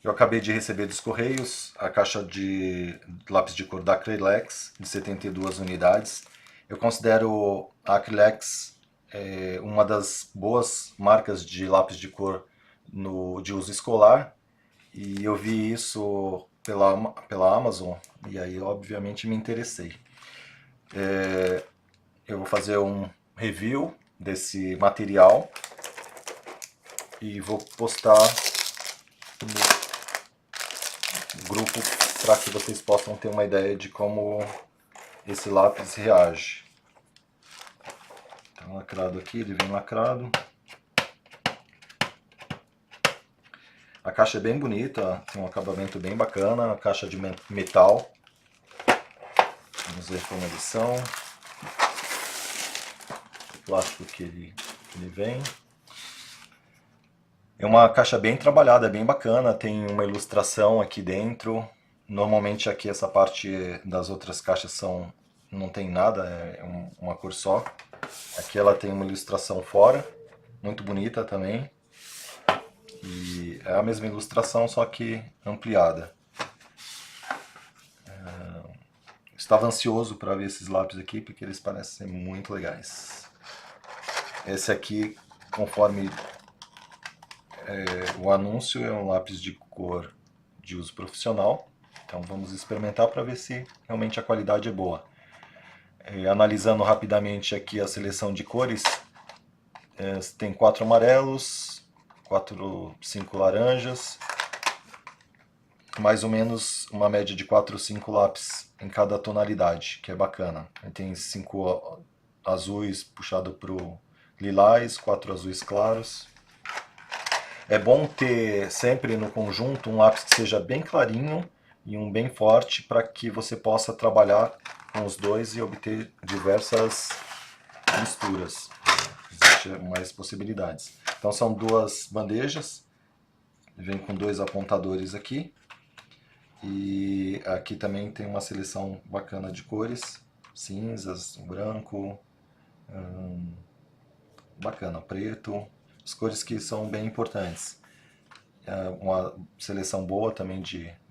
Eu acabei de receber dos Correios a caixa de lápis de cor da Acrylex, de 72 unidades. Eu considero a Acrylex uma das boas marcas de lápis de cor de uso escolar. E eu vi isso pela Amazon e aí obviamente me interessei. Eu vou fazer um review desse material e vou postar no grupo para que vocês possam ter uma ideia de como esse lápis reage. Tá lacrado aqui, ele vem lacrado. A caixa é bem bonita, tem um acabamento bem bacana, a caixa de metal. Vamos ver como eles são. O plástico que ele vem. É uma caixa bem trabalhada, bem bacana, tem uma ilustração aqui dentro. Normalmente aqui essa parte das outras caixas não tem nada, é uma cor só. Aqui ela tem uma ilustração fora, muito bonita também. E é a mesma ilustração, só que ampliada. Estava ansioso para ver esses lápis aqui, porque eles parecem ser muito legais. Esse aqui, conforme o anúncio, é um lápis de cor de uso profissional. Então vamos experimentar para ver se realmente a qualidade é boa. Analisando rapidamente aqui a seleção de cores, tem 4 amarelos, 5 laranjas, mais ou menos uma média de 4 ou 5 lápis em cada tonalidade, que é bacana. Tem 5 azuis puxado para o lilás, 4 azuis claros. É bom ter sempre no conjunto um lápis que seja bem clarinho e um bem forte para que você possa trabalhar com os dois e obter diversas misturas. Existem mais possibilidades. Então são 2 bandejas, vem com 2 apontadores aqui. E aqui também tem uma seleção bacana de cores, cinzas, branco, bacana, preto, as cores que são bem importantes. Uma seleção boa também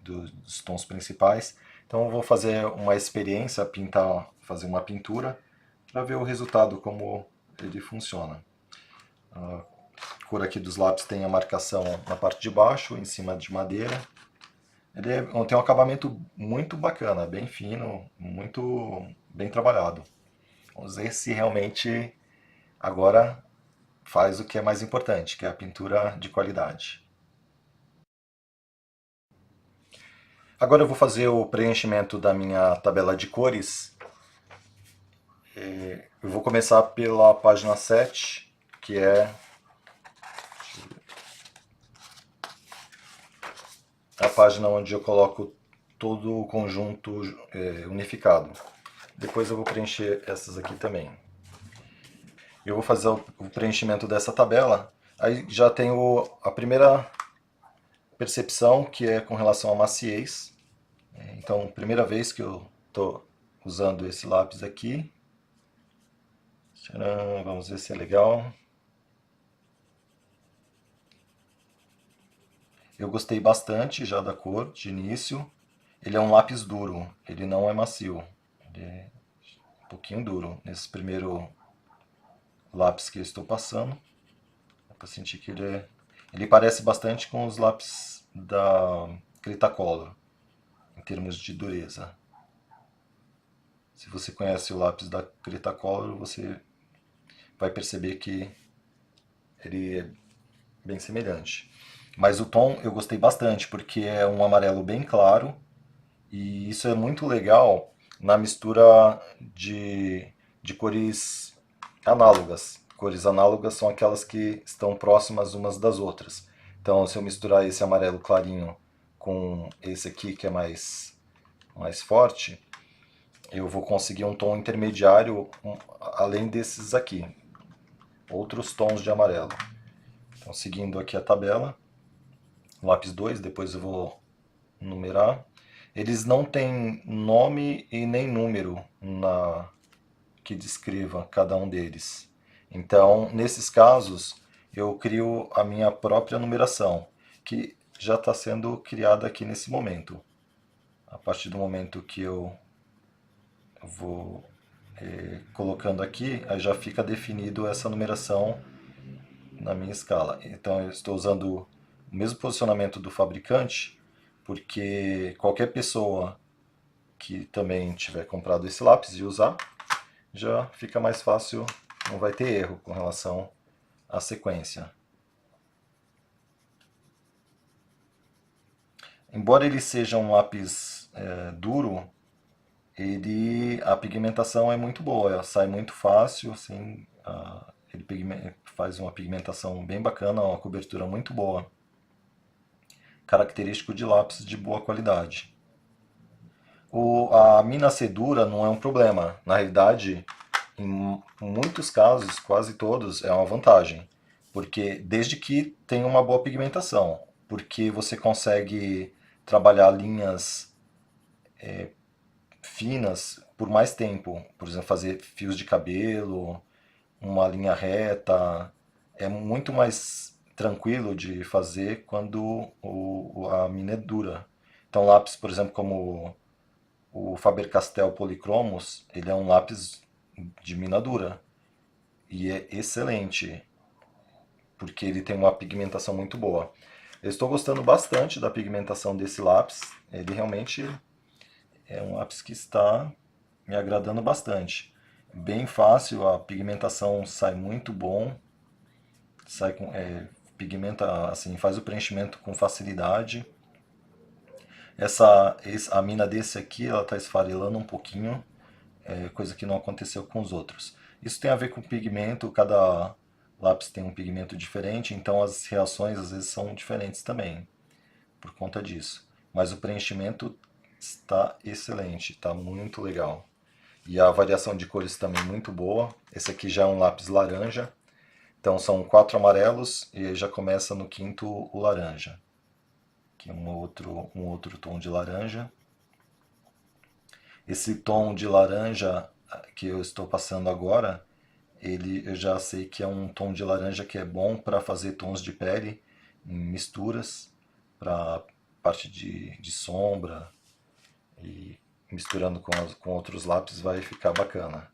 dos tons principais. Então eu vou fazer uma experiência, fazer uma pintura, para ver o resultado, como ele funciona. A cor aqui dos lápis tem a marcação na parte de baixo, em cima de madeira. Ele tem um acabamento muito bacana, bem fino, muito bem trabalhado. Vamos ver se realmente agora faz o que é mais importante, que é a pintura de qualidade. Agora eu vou fazer o preenchimento da minha tabela de cores. Eu vou começar pela página 7, que é a página onde eu coloco todo o conjunto unificado. Depois eu vou preencher essas aqui também. Eu vou fazer o preenchimento dessa tabela. Aí já tenho a primeira percepção, que é com relação à maciez. Então, primeira vez que eu estou usando esse lápis aqui. Tcharam, vamos ver se é legal. Eu gostei bastante já da cor de início. Ele é um lápis duro, ele não é macio. Ele é um pouquinho duro nesse primeiro lápis que eu estou passando. Dá para sentir que ele parece bastante com os lápis da Cretacolor, em termos de dureza. Se você conhece o lápis da Cretacolor, você vai perceber que ele é bem semelhante. Mas o tom eu gostei bastante, porque é um amarelo bem claro, e isso é muito legal na mistura de cores análogas. Cores análogas são aquelas que estão próximas umas das outras. Então, se eu misturar esse amarelo clarinho com esse aqui, que é mais forte, eu vou conseguir um tom intermediário além desses aqui. Outros tons de amarelo. Então, seguindo aqui a tabela, lápis 2, depois eu vou numerar. Eles não têm nome e nem número que descreva cada um deles. Então, nesses casos, eu crio a minha própria numeração, que já está sendo criada aqui nesse momento. A partir do momento que eu vou colocando aqui, aí já fica definido essa numeração na minha escala. Então eu estou usando o mesmo posicionamento do fabricante, porque qualquer pessoa que também tiver comprado esse lápis e usar, já fica mais fácil, não vai ter erro com relação à sequência. Embora ele seja um lápis duro, a pigmentação é muito boa, sai muito fácil, assim, ele faz uma pigmentação bem bacana, uma cobertura muito boa, característico de lápis de boa qualidade. A mina ser dura não é um problema, na realidade, em muitos casos, quase todos, é uma vantagem, porque desde que tenha uma boa pigmentação, porque você consegue trabalhar linhas finas por mais tempo. Por exemplo, fazer fios de cabelo, uma linha reta. É muito mais tranquilo de fazer quando a mina é dura. Então, lápis, por exemplo, como o Faber-Castell Polychromos, ele é um lápis de mina dura e é excelente, porque ele tem uma pigmentação muito boa. Eu estou gostando bastante da pigmentação desse lápis, ele realmente é um lápis que está me agradando bastante. Bem fácil, a pigmentação sai muito bom, sai com, pigmenta assim, faz o preenchimento com facilidade. A mina desse aqui, ela está esfarelando um pouquinho, coisa que não aconteceu com os outros. Isso tem a ver com o pigmento, cada lápis tem um pigmento diferente, então as reações às vezes são diferentes também, por conta disso. Mas o preenchimento está excelente, está muito legal. E a variação de cores também muito boa. Esse aqui já é um lápis laranja. Então são 4 amarelos e aí já começa no quinto o laranja. Aqui um outro tom de laranja. Esse tom de laranja que eu estou passando agora, eu já sei que é um tom de laranja que é bom para fazer tons de pele em misturas, para parte de sombra, e misturando com outros lápis vai ficar bacana.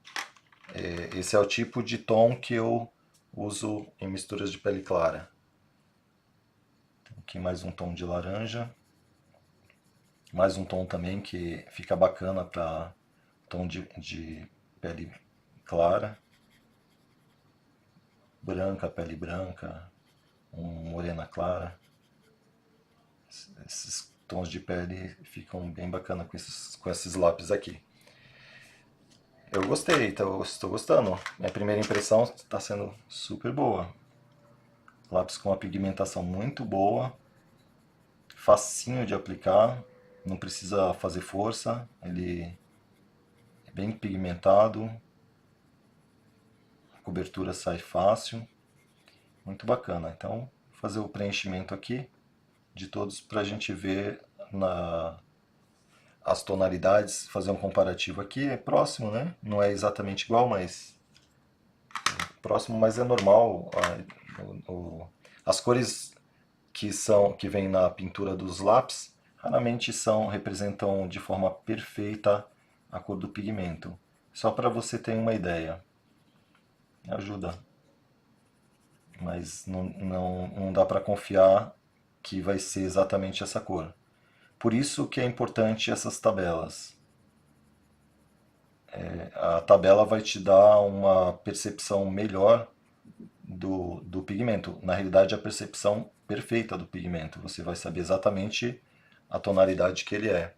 Esse é o tipo de tom que eu uso em misturas de pele clara. Aqui mais um tom de laranja. Mais um tom também que fica bacana para tom de pele clara. Branca, pele branca. Morena clara. Esses tons de pele ficam bem bacana com esses lápis aqui. Eu gostei, estou gostando. Minha primeira impressão está sendo super boa. Lápis com uma pigmentação muito boa, facinho de aplicar, não precisa fazer força, ele é bem pigmentado, a cobertura sai fácil, muito bacana. Então, vou fazer o preenchimento aqui de todos para a gente ver as tonalidades, fazer um comparativo aqui, é próximo, né? Não é exatamente igual, mas próximo, mas é normal. As cores que vêm na pintura dos lápis raramente representam de forma perfeita a cor do pigmento. Só para você ter uma ideia. Ajuda. Mas não dá para confiar que vai ser exatamente essa cor. Por isso que é importante essas tabelas. A tabela vai te dar uma percepção melhor do pigmento. Na realidade, a percepção perfeita do pigmento. Você vai saber exatamente a tonalidade que ele é.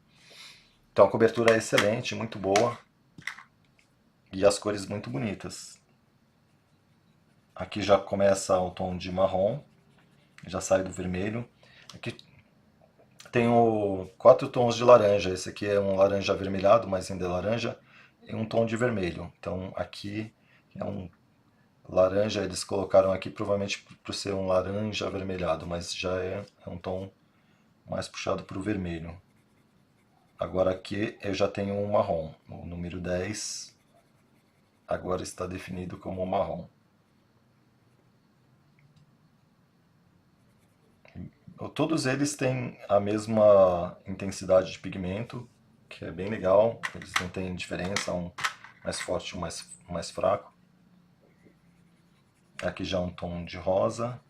Então a cobertura é excelente, muito boa. E as cores muito bonitas. Aqui já começa o tom de marrom, já sai do vermelho. Aqui tenho 4 tons de laranja. Esse aqui é um laranja avermelhado, mas ainda é laranja, e um tom de vermelho. Então aqui é um laranja, eles colocaram aqui provavelmente por ser um laranja avermelhado, mas já é um tom mais puxado para o vermelho. Agora aqui eu já tenho um marrom, o número 10 agora está definido como marrom. Todos eles têm a mesma intensidade de pigmento, que é bem legal. Eles não têm diferença, um mais forte e um mais fraco. Aqui já é um tom de rosa.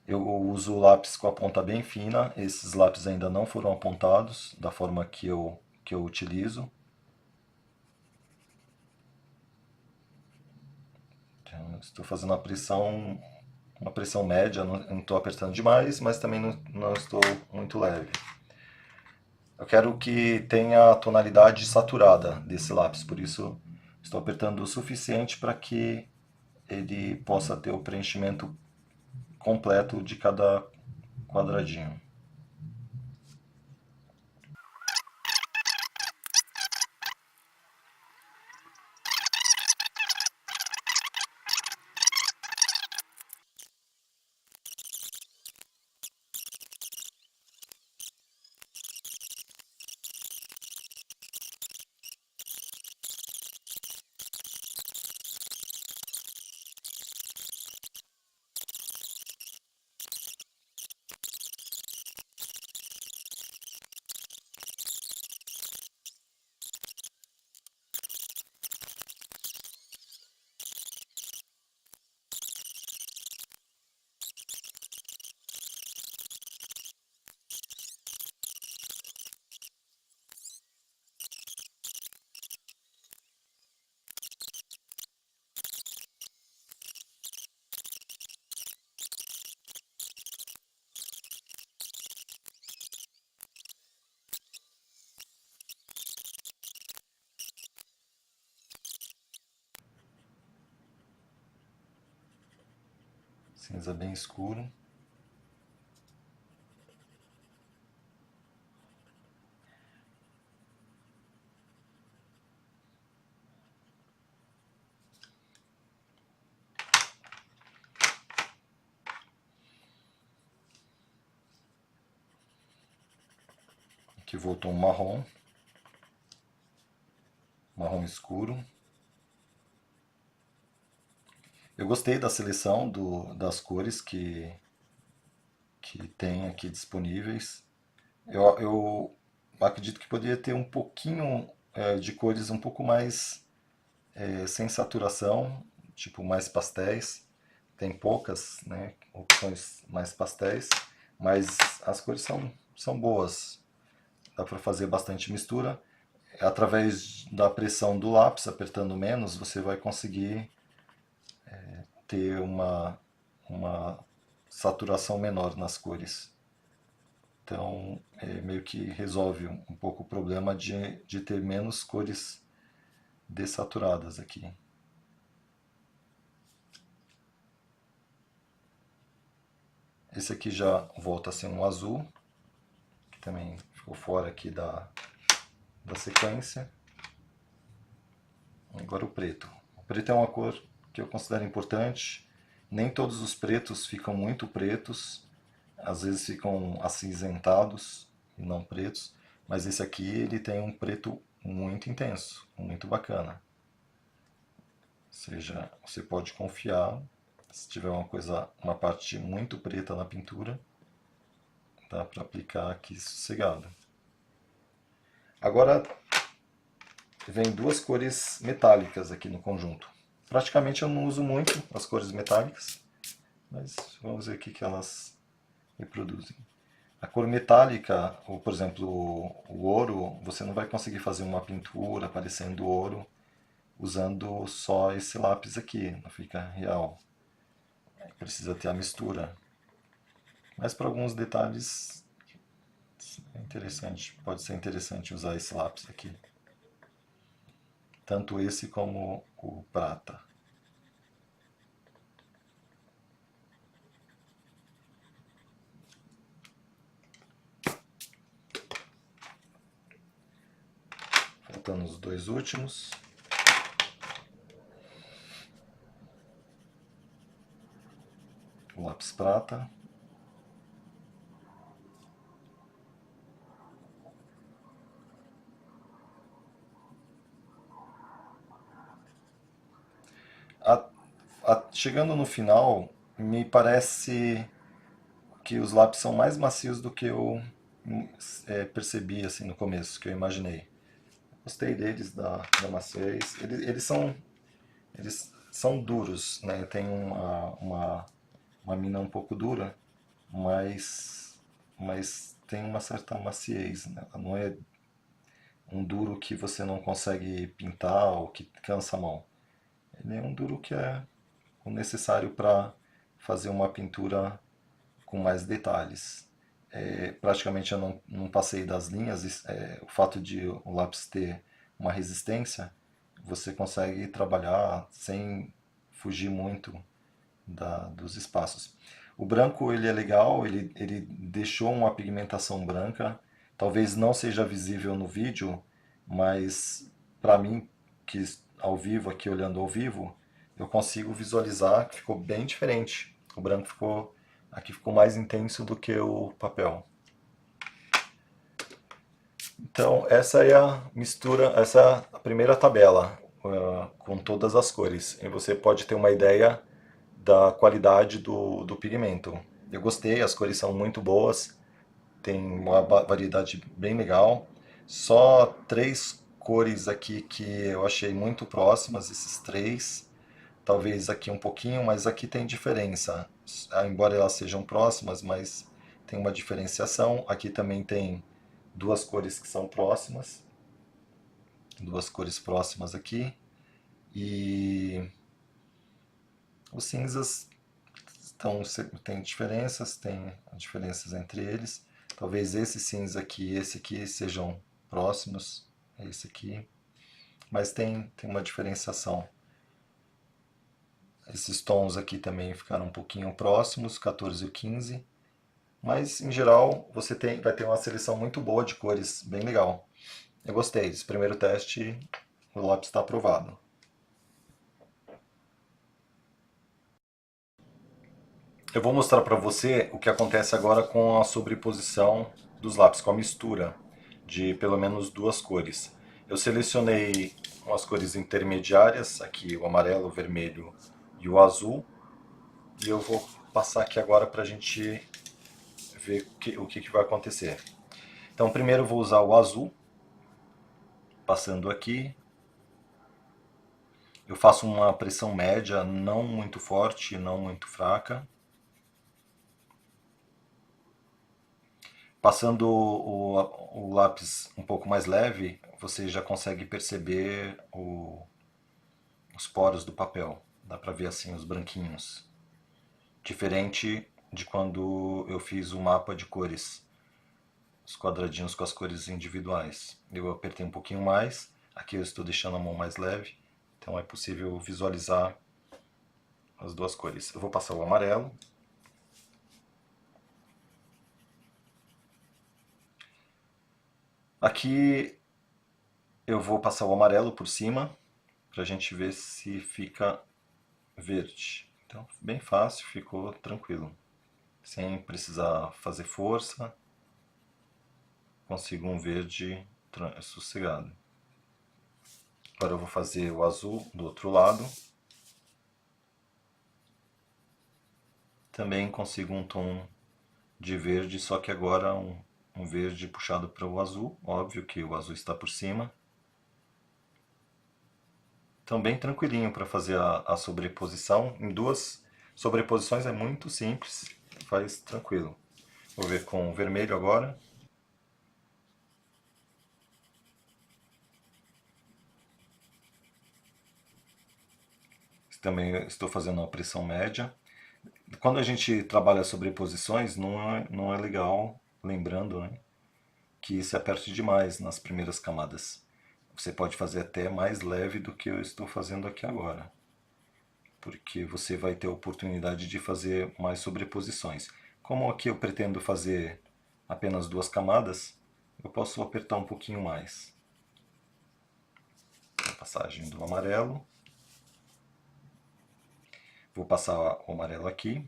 Eu uso lápis com a ponta bem fina. Esses lápis ainda não foram apontados da forma que eu utilizo. Então, estou fazendo uma pressão média, não estou apertando demais, mas também não estou muito leve. Eu quero que tenha a tonalidade saturada desse lápis, por isso estou apertando o suficiente para que ele possa ter o preenchimento completo de cada quadradinho. Cinza bem escuro. Aqui voltou um marrom escuro. Eu gostei da seleção das cores que tem aqui disponíveis. Eu acredito que poderia ter um pouquinho de cores um pouco mais sem saturação, tipo mais pastéis. Tem poucas, né, opções mais pastéis, mas as cores são boas. Dá para fazer bastante mistura. Através da pressão do lápis, apertando menos, você vai conseguir ter uma saturação menor nas cores. Então, meio que resolve um pouco o problema de ter menos cores dessaturadas aqui. Esse aqui já volta a ser um azul, que também ficou fora aqui da sequência. Agora o preto. O preto é uma cor que eu considero importante. Nem todos os pretos ficam muito pretos, às vezes ficam acinzentados e não pretos, mas esse aqui ele tem um preto muito intenso, muito bacana. Ou seja, você pode confiar, se tiver uma parte muito preta na pintura, dá para aplicar aqui sossegado. Agora vem duas cores metálicas aqui no conjunto. Praticamente eu não uso muito as cores metálicas, mas vamos ver o que elas reproduzem. A cor metálica, ou por exemplo o ouro, você não vai conseguir fazer uma pintura parecendo ouro usando só esse lápis aqui, não fica real. Precisa ter a mistura. Mas para alguns detalhes é interessante, pode ser interessante usar esse lápis aqui. Tanto esse como o prata. Faltando os dois últimos. O lápis prata. Chegando no final, me parece que os lápis são mais macios do que eu percebi assim no começo, que eu imaginei. Gostei deles, da maciez. Eles são duros, né? Tem uma mina um pouco dura, mas tem uma certa maciez, né? Não é um duro que você não consegue pintar ou que cansa a mão. Ele é um duro que é o necessário para fazer uma pintura com mais detalhes. Praticamente eu não passei das linhas, o fato de o lápis ter uma resistência, você consegue trabalhar sem fugir muito dos espaços. O branco ele é legal, ele deixou uma pigmentação branca, talvez não seja visível no vídeo, mas para mim, que ao vivo, aqui olhando ao vivo, eu consigo visualizar que ficou bem diferente. O branco aqui ficou mais intenso do que o papel. Então essa é a mistura, essa é a primeira tabela com todas as cores. E você pode ter uma ideia da qualidade do pigmento. Eu gostei, as cores são muito boas, tem uma variedade bem legal. Só três cores aqui que eu achei muito próximas, esses três. Talvez aqui um pouquinho, mas aqui tem diferença. Embora elas sejam próximas, mas tem uma diferenciação. Aqui também tem duas cores que são próximas. Duas cores próximas aqui. E os cinzas tem diferenças entre eles. Talvez esse cinza aqui e esse aqui sejam próximos a esse aqui, mas tem uma diferenciação. Esses tons aqui também ficaram um pouquinho próximos, 14 e o 15, mas em geral você vai ter uma seleção muito boa de cores, bem legal. Eu gostei desse primeiro teste, o lápis está aprovado. Eu vou mostrar para você o que acontece agora com a sobreposição dos lápis, com a mistura de pelo menos duas cores. Eu selecionei umas cores intermediárias, aqui o amarelo, o vermelho e o azul, e eu vou passar aqui agora para a gente ver o que vai acontecer. Então primeiro eu vou usar o azul, passando aqui. Eu faço uma pressão média, não muito forte, não muito fraca. Passando o lápis um pouco mais leve, você já consegue perceber os poros do papel. Dá para ver assim os branquinhos. Diferente de quando eu fiz o mapa de cores. Os quadradinhos com as cores individuais. Eu apertei um pouquinho mais. Aqui eu estou deixando a mão mais leve. Então é possível visualizar as duas cores. Eu vou passar o amarelo. Aqui eu vou passar o amarelo por cima, para a gente ver se fica verde. Então, bem fácil, ficou tranquilo. Sem precisar fazer força, consigo um verde sossegado. Agora eu vou fazer o azul do outro lado. Também consigo um tom de verde, só que agora um verde puxado para o azul. Óbvio que o azul está por cima. Então bem tranquilinho para fazer a sobreposição. Em duas sobreposições é muito simples, faz tranquilo. Vou ver com o vermelho agora. Também estou fazendo uma pressão média. Quando a gente trabalha sobreposições, não é legal, lembrando, né, que se aperte demais nas primeiras camadas. Você pode fazer até mais leve do que eu estou fazendo aqui agora, porque você vai ter a oportunidade de fazer mais sobreposições. Como aqui eu pretendo fazer apenas duas camadas, eu posso apertar um pouquinho mais. A passagem do amarelo. Vou passar o amarelo aqui.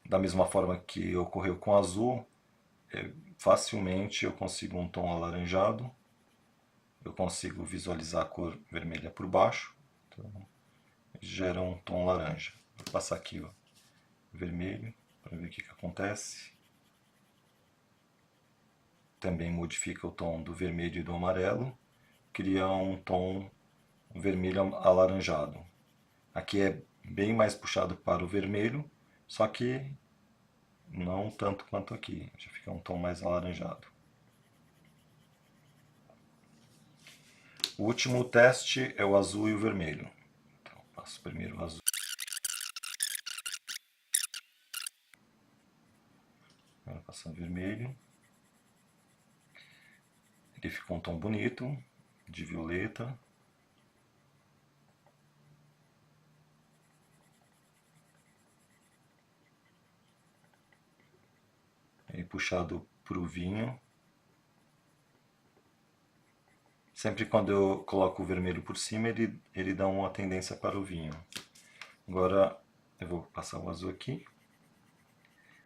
Da mesma forma que ocorreu com o azul, facilmente eu consigo um tom alaranjado. Eu consigo visualizar a cor vermelha por baixo. Então, gera um tom laranja. Vou passar aqui o vermelho para ver o que acontece. Também modifica o tom do vermelho e do amarelo, cria um tom vermelho alaranjado. Aqui é bem mais puxado para o vermelho, só que não tanto quanto aqui, já fica um tom mais alaranjado. O último teste é o azul e o vermelho. Então, passo primeiro o azul. Agora passar o vermelho. Ele ficou um tom bonito, de violeta. E puxado para o vinho. Sempre quando eu coloco o vermelho por cima, ele dá uma tendência para o vinho. Agora eu vou passar o azul aqui.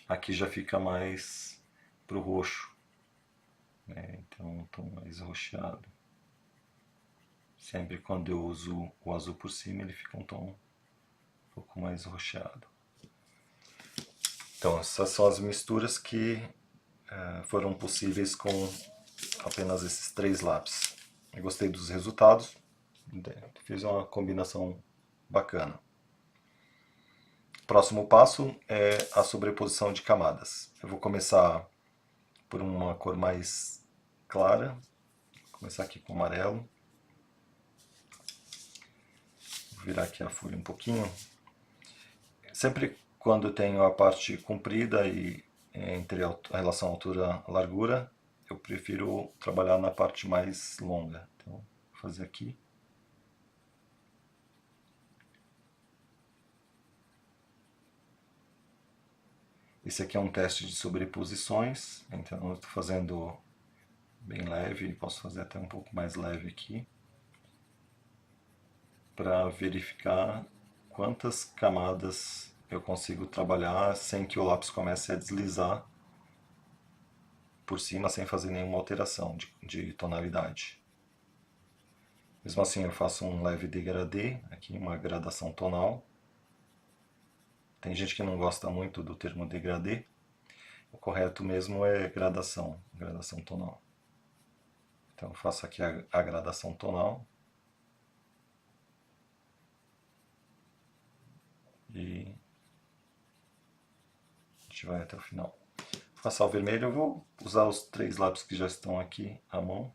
Aqui já fica mais para o roxo, né? Então um tom mais roxeado. Sempre quando eu uso o azul por cima, ele fica um tom um pouco mais roxeado. Então essas são as misturas que foram possíveis com apenas esses 3 lápis. Eu gostei dos resultados, fiz uma combinação bacana. Próximo passo é a sobreposição de camadas. Eu vou começar por uma cor mais clara, vou começar aqui com amarelo. Vou virar aqui a folha um pouquinho. Sempre quando eu tenho a parte comprida e entre a relação altura-largura, eu prefiro trabalhar na parte mais longa. Então, vou fazer aqui. Esse aqui é um teste de sobreposições, então eu estou fazendo bem leve, posso fazer até um pouco mais leve aqui, para verificar quantas camadas eu consigo trabalhar sem que o lápis comece a deslizar por cima, sem fazer nenhuma alteração de tonalidade. Mesmo assim eu faço um leve degradê, aqui uma gradação tonal. Tem gente que não gosta muito do termo degradê. O correto mesmo é gradação tonal. Então eu faço aqui a gradação tonal. E a gente vai até o final. Vou passar o vermelho, eu vou usar os 3 lápis que já estão aqui à mão.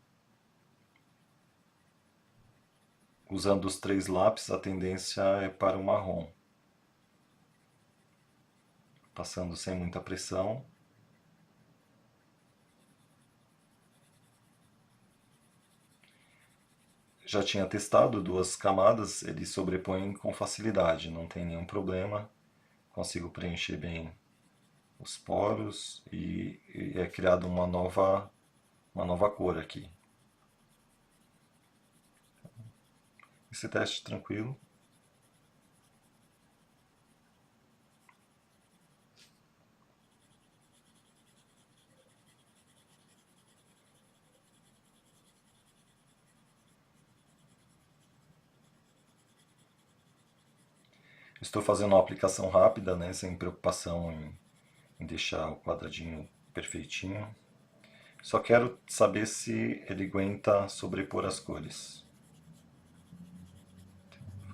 Usando os 3 lápis, a tendência é para o marrom. Passando sem muita pressão. Já tinha testado 2 camadas, ele sobrepõe com facilidade, não tem nenhum problema. Consigo preencher bem os poros e é criada uma nova cor aqui. Esse teste tranquilo. Estou fazendo uma aplicação rápida, né, sem preocupação em deixar o quadradinho perfeitinho. Só quero saber se ele aguenta sobrepor as cores.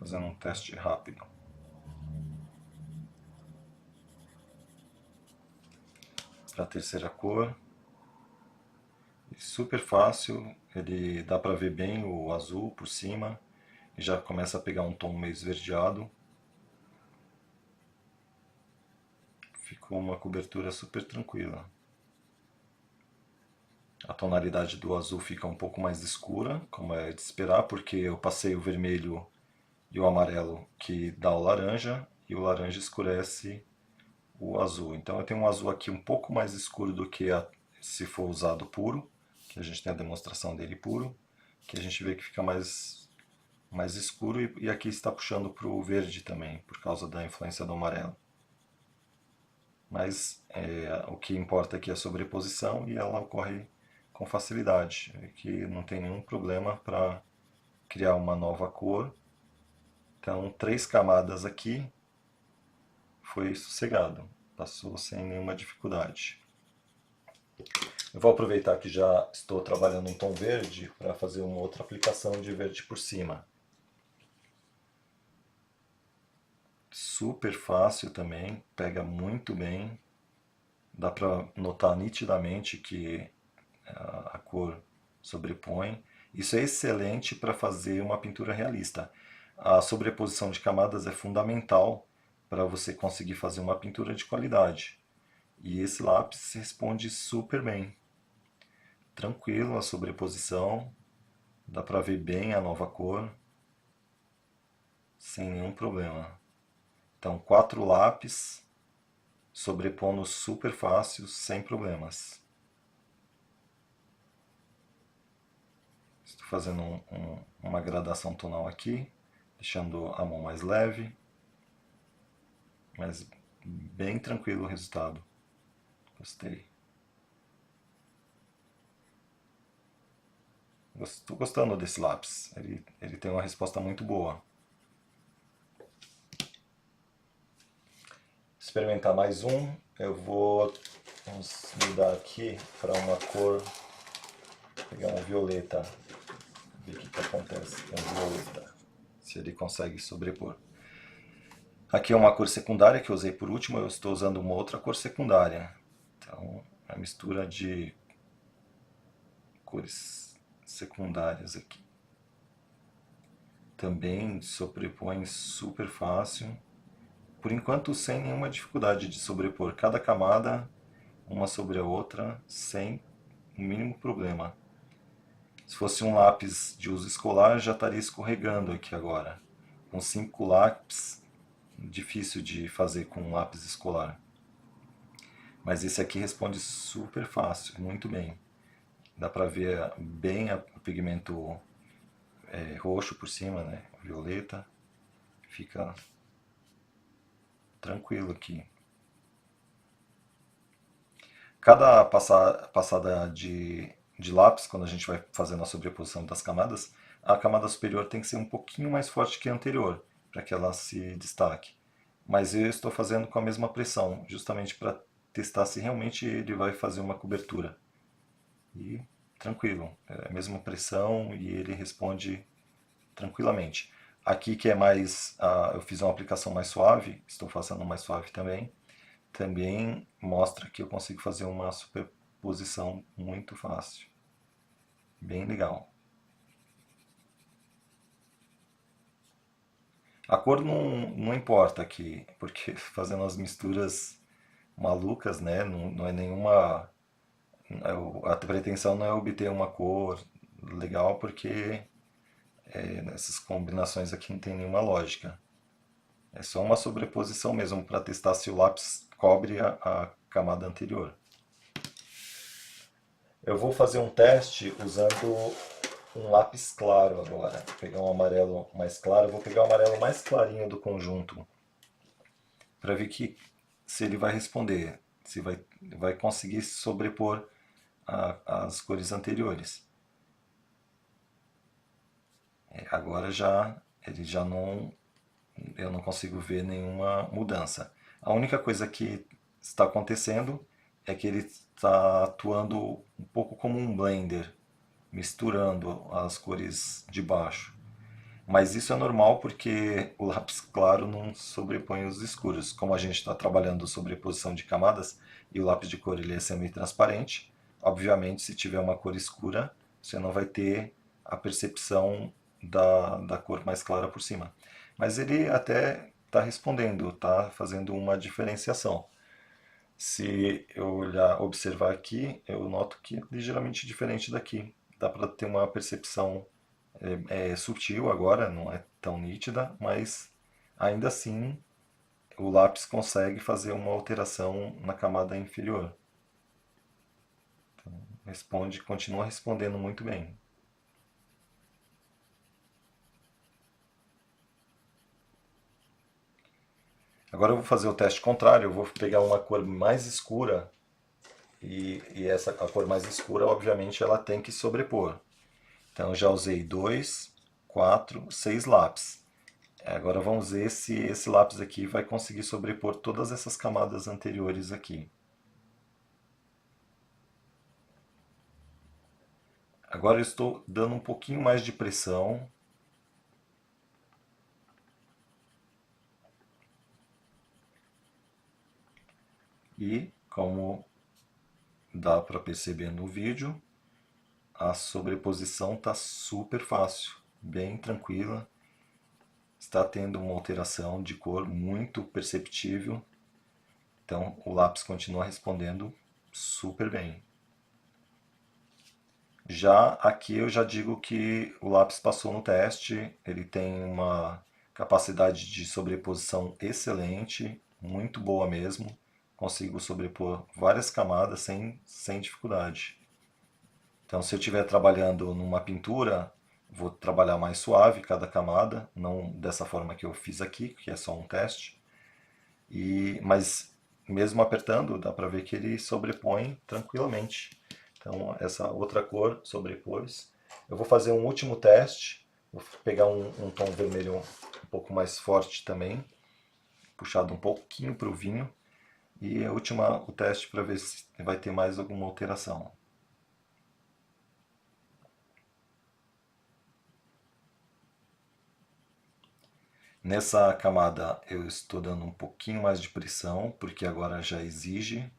Fazendo um teste rápido. Para a terceira cor. Super fácil, ele dá para ver bem o azul por cima. E já começa a pegar um tom meio esverdeado. Ficou uma cobertura super tranquila. A tonalidade do azul fica um pouco mais escura, como é de esperar, porque eu passei o vermelho e o amarelo que dá o laranja, e o laranja escurece o azul. Então eu tenho um azul aqui um pouco mais escuro do que se for usado puro, que a gente tem a demonstração dele puro, que a gente vê que fica mais escuro, e aqui está puxando para o verde também, por causa da influência do amarelo. Mas o que importa aqui é a sobreposição, e ela ocorre com facilidade, que não tem nenhum problema para criar uma nova cor. Então 3 camadas aqui, foi sossegado, passou sem nenhuma dificuldade. Eu vou aproveitar que já estou trabalhando em tom verde para fazer uma outra aplicação de verde por cima. Super fácil também, pega muito bem. Dá para notar nitidamente que a cor sobrepõe. Isso é excelente para fazer uma pintura realista. A sobreposição de camadas é fundamental para você conseguir fazer uma pintura de qualidade. E esse lápis responde super bem. Tranquilo a sobreposição, dá para ver bem a nova cor, sem nenhum problema. Então, 4 lápis, sobrepondo super fácil, sem problemas. Estou fazendo uma gradação tonal aqui, deixando a mão mais leve, mas bem tranquilo o resultado. Gostei. Estou gostando desse lápis, ele tem uma resposta muito boa. Experimentar mais um, vamos mudar aqui para uma cor, pegar um violeta, ver o que acontece com o violeta, se ele consegue sobrepor. Aqui é uma cor secundária que eu usei por último, eu estou usando uma outra cor secundária. Então, é a mistura de cores secundárias aqui. Também sobrepõe super fácil. Por enquanto, sem nenhuma dificuldade de sobrepor cada camada uma sobre a outra, sem o mínimo problema. Se fosse um lápis de uso escolar, já estaria escorregando aqui agora. Com 5 lápis, difícil de fazer com um lápis escolar. Mas esse aqui responde super fácil, muito bem. Dá para ver bem o pigmento roxo por cima, né? Violeta. Fica tranquilo aqui. Cada passada de lápis, quando a gente vai fazendo a sobreposição das camadas, a camada superior tem que ser um pouquinho mais forte que a anterior, para que ela se destaque. Mas eu estou fazendo com a mesma pressão, justamente para testar se realmente ele vai fazer uma cobertura. E tranquilo, é a mesma pressão e ele responde tranquilamente. Aqui que é mais, eu fiz uma aplicação mais suave, estou fazendo mais suave também mostra que eu consigo fazer uma superposição muito fácil. Bem legal. A cor não importa aqui, porque fazendo as misturas malucas, né? Não é nenhuma. A pretensão não é obter uma cor legal, porque essas combinações aqui não tem nenhuma lógica. É só uma sobreposição mesmo para testar se o lápis cobre a camada anterior. Eu vou fazer um teste usando um lápis claro agora. Vou pegar um amarelo mais claro, eu vou pegar o amarelo mais clarinho do conjunto para ver se ele vai responder, se vai conseguir sobrepor as cores anteriores. Agora ele já não, eu não consigo ver nenhuma mudança. A única coisa que está acontecendo é que ele está atuando um pouco como um blender, misturando as cores de baixo. Mas isso é normal porque o lápis claro não sobrepõe os escuros. Como a gente está trabalhando sobreposição de camadas e o lápis de cor ele é semi-transparente, obviamente se tiver uma cor escura, você não vai ter a percepção da cor mais clara por cima. Mas ele até está respondendo, está fazendo uma diferenciação. Se eu observar aqui, eu noto que é ligeiramente diferente daqui. Dá para ter uma percepção sutil agora, não é tão nítida, mas ainda assim o lápis consegue fazer uma alteração na camada inferior. Então, continua respondendo muito bem. Agora eu vou fazer o teste contrário, eu vou pegar uma cor mais escura a cor mais escura, obviamente, ela tem que sobrepor. Então eu já usei 2, 4, 6 lápis. Agora vamos ver se esse lápis aqui vai conseguir sobrepor todas essas camadas anteriores aqui. Agora eu estou dando um pouquinho mais de pressão. E, como dá para perceber no vídeo, a sobreposição está super fácil, bem tranquila. Está tendo uma alteração de cor muito perceptível. Então o lápis continua respondendo super bem. Já aqui eu já digo que o lápis passou no teste, ele tem uma capacidade de sobreposição excelente, muito boa mesmo. Consigo sobrepor várias camadas sem dificuldade. Então, se eu estiver trabalhando numa pintura, vou trabalhar mais suave cada camada, não dessa forma que eu fiz aqui, que é só um teste. Mas mesmo apertando, dá para ver que ele sobrepõe tranquilamente. Então, essa outra cor sobrepôs. Eu vou fazer um último teste. Vou pegar um tom vermelho um pouco mais forte também, puxado um pouquinho para o vinho. E o teste para ver se vai ter mais alguma alteração. Nessa camada eu estou dando um pouquinho mais de pressão, porque agora já exige.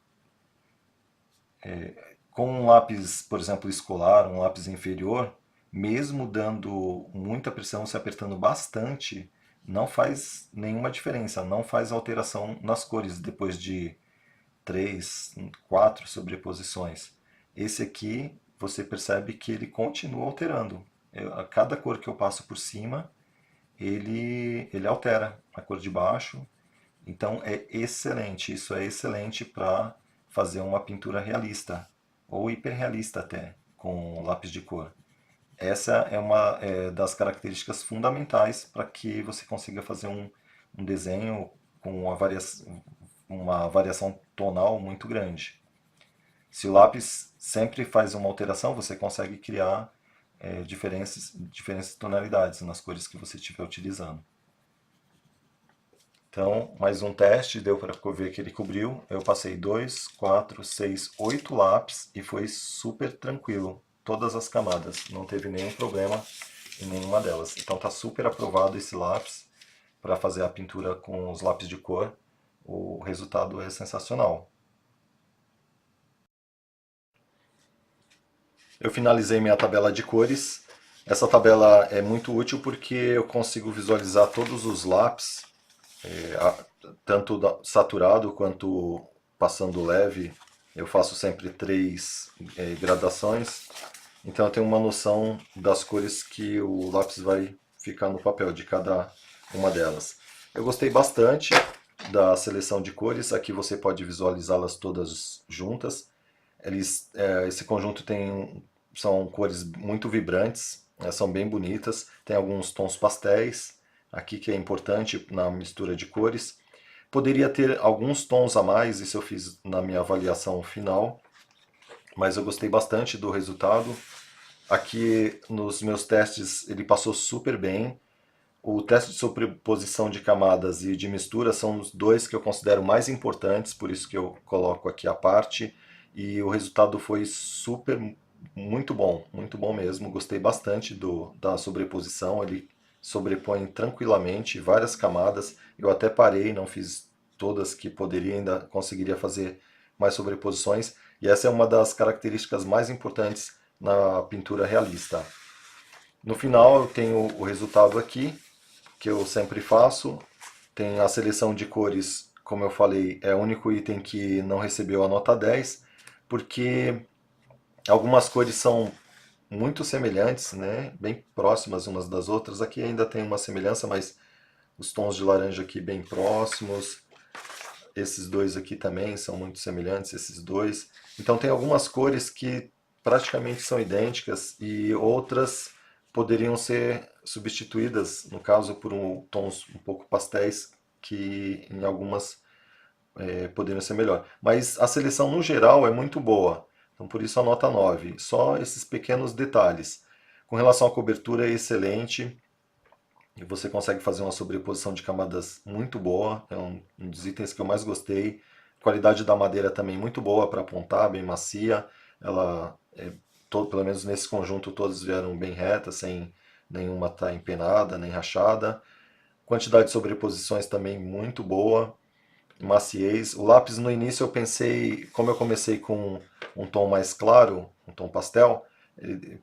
Com um lápis, por exemplo, escolar, um lápis inferior, mesmo dando muita pressão, se apertando bastante, não faz nenhuma diferença, não faz alteração nas cores depois de 3, 4 sobreposições. Esse aqui, você percebe que ele continua alterando. A cada cor que eu passo por cima, ele altera a cor de baixo. Então é excelente, isso é excelente para fazer uma pintura realista, ou hiperrealista até, com lápis de cor. Essa é uma das características fundamentais para que você consiga fazer um desenho com uma variação tonal muito grande. Se o lápis sempre faz uma alteração, você consegue criar diferentes tonalidades nas cores que você estiver utilizando. Então, mais um teste, deu para ver que ele cobriu. Eu passei 2, 4, 6, 8 lápis e foi super tranquilo. Todas as camadas, não teve nenhum problema em nenhuma delas. Então está super aprovado esse lápis para fazer a pintura com os lápis de cor. O resultado é sensacional. Eu finalizei minha tabela de cores. Essa tabela é muito útil porque eu consigo visualizar todos os lápis, tanto saturado quanto passando leve. Eu faço sempre 3 gradações, então eu tenho uma noção das cores que o lápis vai ficar no papel de cada uma delas. Eu gostei bastante da seleção de cores, aqui você pode visualizá-las todas juntas. Esse conjunto são cores muito vibrantes, são bem bonitas, tem alguns tons pastéis, aqui que é importante na mistura de cores. Poderia ter alguns tons a mais, isso eu fiz na minha avaliação final, mas eu gostei bastante do resultado. Aqui nos meus testes ele passou super bem. O teste de sobreposição de camadas e de mistura são os dois que eu considero mais importantes, por isso que eu coloco aqui à parte. E o resultado foi muito bom mesmo. Gostei bastante da sobreposição. Ele sobrepõe tranquilamente várias camadas. Eu até parei, não fiz todas que poderia, ainda conseguiria fazer mais sobreposições. E essa é uma das características mais importantes na pintura realista. No final eu tenho o resultado aqui, que eu sempre faço. Tem a seleção de cores, como eu falei, é o único item que não recebeu a nota 10, porque algumas cores são muito semelhantes, né? Bem próximas umas das outras. Aqui ainda tem uma semelhança, mas os tons de laranja aqui bem próximos. Esses dois aqui também são muito semelhantes, esses dois. Então tem algumas cores que praticamente são idênticas e outras poderiam ser substituídas, no caso, por tons um pouco pastéis, que em algumas poderiam ser melhor. Mas a seleção no geral é muito boa, então por isso a nota 9. Só esses pequenos detalhes. Com relação à cobertura é excelente, e você consegue fazer uma sobreposição de camadas muito boa. É um dos itens que eu mais gostei. A qualidade da madeira também muito boa para apontar, bem macia. Ela, pelo menos nesse conjunto, todas vieram bem retas, sem nenhuma estar empenada, nem rachada. Quantidade de sobreposições também muito boa. Maciez. O lápis no início eu pensei, como eu comecei com um tom mais claro, um tom pastel,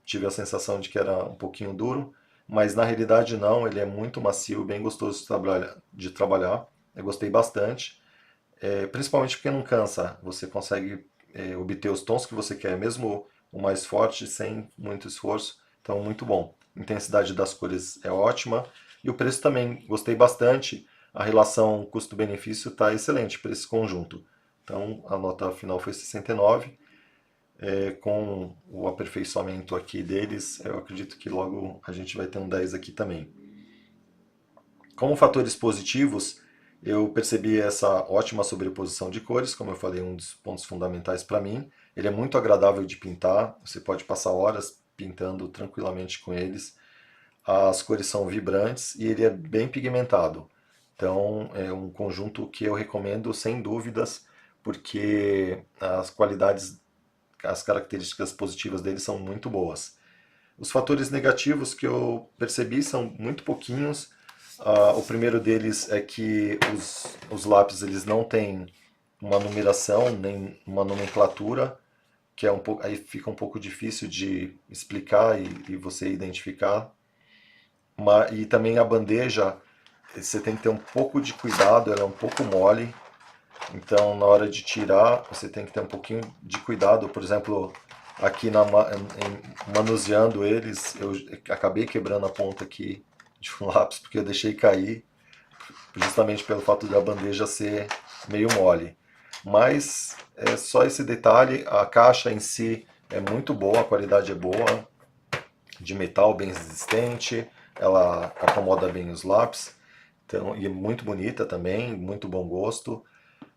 tive a sensação de que era um pouquinho duro, mas na realidade não, ele é muito macio, bem gostoso de trabalhar. Eu gostei bastante, principalmente porque não cansa, você consegue obter os tons que você quer, mesmo o mais forte, sem muito esforço, então muito bom. A intensidade das cores é ótima e o preço também, gostei bastante. A relação custo-benefício está excelente para esse conjunto. Então a nota final foi 69. Com o aperfeiçoamento aqui deles, eu acredito que logo a gente vai ter um 10 aqui também. Como fatores positivos, eu percebi essa ótima sobreposição de cores, como eu falei, um dos pontos fundamentais para mim. Ele é muito agradável de pintar, você pode passar horas pintando tranquilamente com eles. As cores são vibrantes e ele é bem pigmentado. Então é um conjunto que eu recomendo sem dúvidas, porque as qualidades, as características positivas dele são muito boas. Os fatores negativos que eu percebi são muito pouquinhos. O primeiro deles é que os lápis eles não têm uma numeração nem uma nomenclatura, que é um pouco, aí fica um pouco difícil de explicar e você identificar. E também a bandeja, você tem que ter um pouco de cuidado, ela é um pouco mole, então na hora de tirar você tem que ter um pouquinho de cuidado. Por exemplo, aqui manuseando eles, eu acabei quebrando a ponta aqui de um lápis porque eu deixei cair, justamente pelo fato da bandeja ser meio mole. Mas é só esse detalhe, a caixa em si é muito boa, a qualidade é boa, de metal bem resistente, ela acomoda bem os lápis, então, e é muito bonita também, muito bom gosto.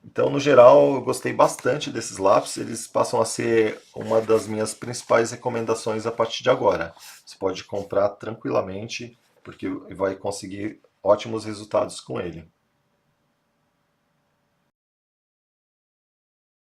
Então, no geral, eu gostei bastante desses lápis, eles passam a ser uma das minhas principais recomendações a partir de agora. Você pode comprar tranquilamente, porque vai conseguir ótimos resultados com ele.